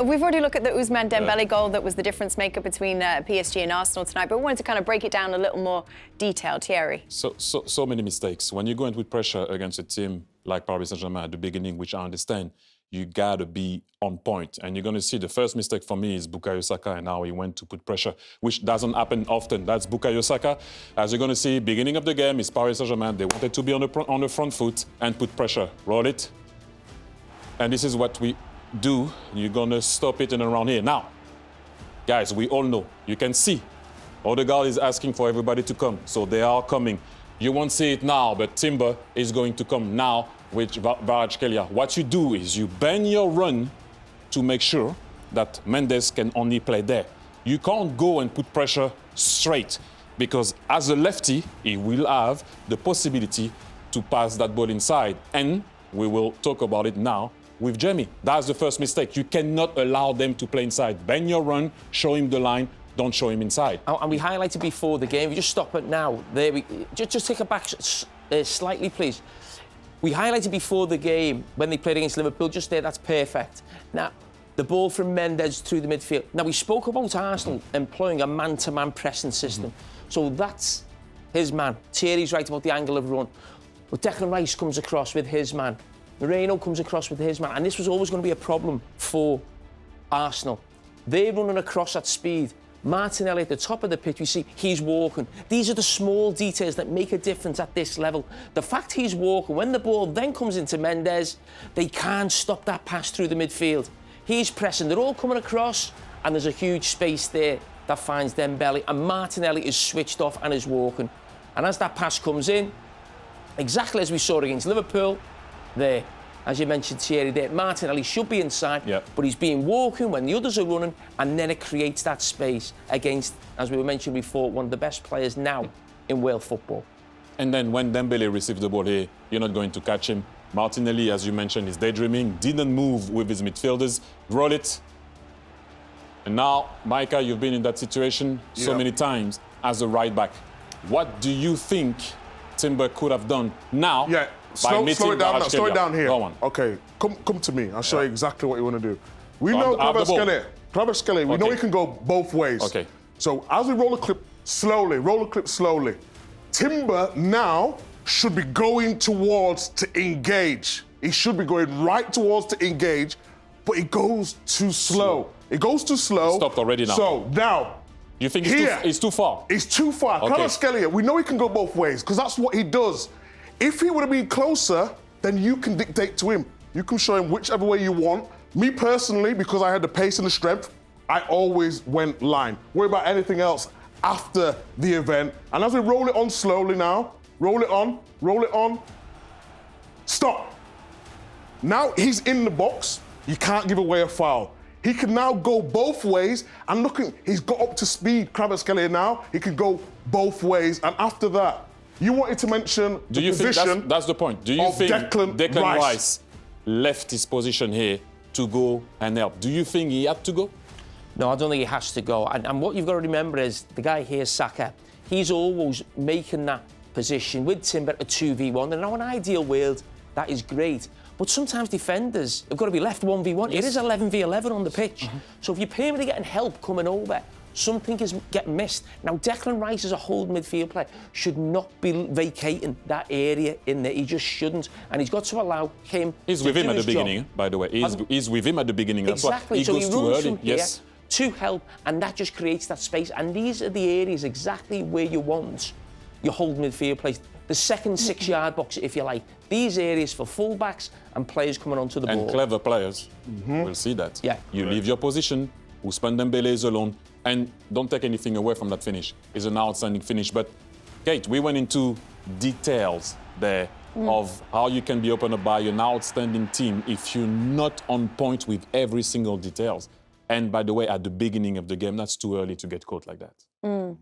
We've already looked at the Ousmane Dembélé goal that was the difference maker between PSG and Arsenal tonight, but we wanted to kind of break it down a little more detailed. Thierry? So many mistakes. When you go in with pressure against a team like Paris Saint-Germain at the beginning, which I understand, you got to be on point. And you're going to see the first mistake for me is Bukayo Saka, and how he went to put pressure, which doesn't happen often. That's Bukayo Saka. As you're going to see, beginning of the game is Paris Saint-Germain. They wanted to be on the front foot and put pressure. Roll it. And this is what we do. You're going to stop it in and around here. Now, guys, we all know. You can see. Odegaard is asking for everybody to come, so they are coming. You won't see it now, but Timber is going to come now with Kvaratskhelia. What you do is you bend your run to make sure that Mendes can only play there. You can't go and put pressure straight, because as a lefty, he will have the possibility to pass that ball inside. And we will talk about it now with Jamie. That's the first mistake. You cannot allow them to play inside. Bend your run, show him the line, don't show him inside. And we highlighted before the game, we just stop it now. There we just take it back slightly, please. We highlighted before the game when they played against Liverpool, just there, that's perfect. Now, the ball from Mendes through the midfield. Now, we spoke about Arsenal employing a man-to-man pressing system. So that's his man. Thierry's right about the angle of run. But Declan Rice comes across with his man. Moreno comes across with his man. And this was always going to be a problem for Arsenal. They're running across at speed. Martinelli at the top of the pitch, we see he's walking. These are the small details that make a difference at this level. The fact he's walking, when the ball then comes into Mendes, they can't stop that pass through the midfield. He's pressing, they're all coming across, and there's a huge space there that finds Dembélé, and Martinelli is switched off and is walking. And as that pass comes in, exactly as we saw against Liverpool, there, as you mentioned, Thierry, there, Martinelli should be inside, but he's being walking when the others are running, and then it creates that space against, as we were mentioning before, one of the best players now in world football. And then when Dembélé receives the ball here, you're not going to catch him. Martinelli, as you mentioned, is daydreaming, didn't move with his midfielders. Roll it. And now, Micah, you've been in that situation so many times as a right back. What do you think Timber could have done now? Slow it down now. Slow it down here. Go on. Okay, come to me. I'll show you exactly what you want to do. We know Kvaratskhelia, we know he can go both ways. Okay. So as we roll the clip slowly, Timber now should be going towards to engage. He should be going right towards to engage, but it goes too slow. It goes too slow. It stopped already now. So now, you think it's too far? It's too far. Okay. Kvaratskhelia, we know he can go both ways, because that's what he does. If he would have been closer, then you can dictate to him. You can show him whichever way you want. Me personally, because I had the pace and the strength, I always went line. Worry about anything else after the event. And as we roll it on slowly now, roll it on, stop. Now he's in the box, you can't give away a foul. He can now go both ways, and look, he's got up to speed, Kvaratskhelia now. He can go both ways, and after that, you wanted to mention the position. That's the point. Do you think Declan Rice left his position here to go and help? Do you think he had to go? No, I don't think he has to go. And what you've got to remember is the guy here, Saka, he's always making that position with Timber a 2v1. And in an ideal world, that is great. But sometimes defenders have got to be left 1v1. It is 11v11 on the pitch. So if you're permanently getting help coming over, something is getting missed. Now, Declan Rice, as a holding midfield player, should not be vacating that area in there. He just shouldn't. And he's got to allow him He's with him at the beginning, by the way. He's with him at the beginning. That's exactly. Why he goes too early. Yes. To help, and that just creates that space. And these are the areas exactly where you want your holding midfield players. The second 6-yard box, if you like. These areas for full-backs and players coming onto the ball. And clever players will see that. Yeah. You leave your position, Ousmane Dembélé is alone, and don't take anything away from that finish. It's an outstanding finish. But, Kate, we went into details there of how you can be opened up by an outstanding team if you're not on point with every single details. And, by the way, at the beginning of the game, that's too early to get caught like that.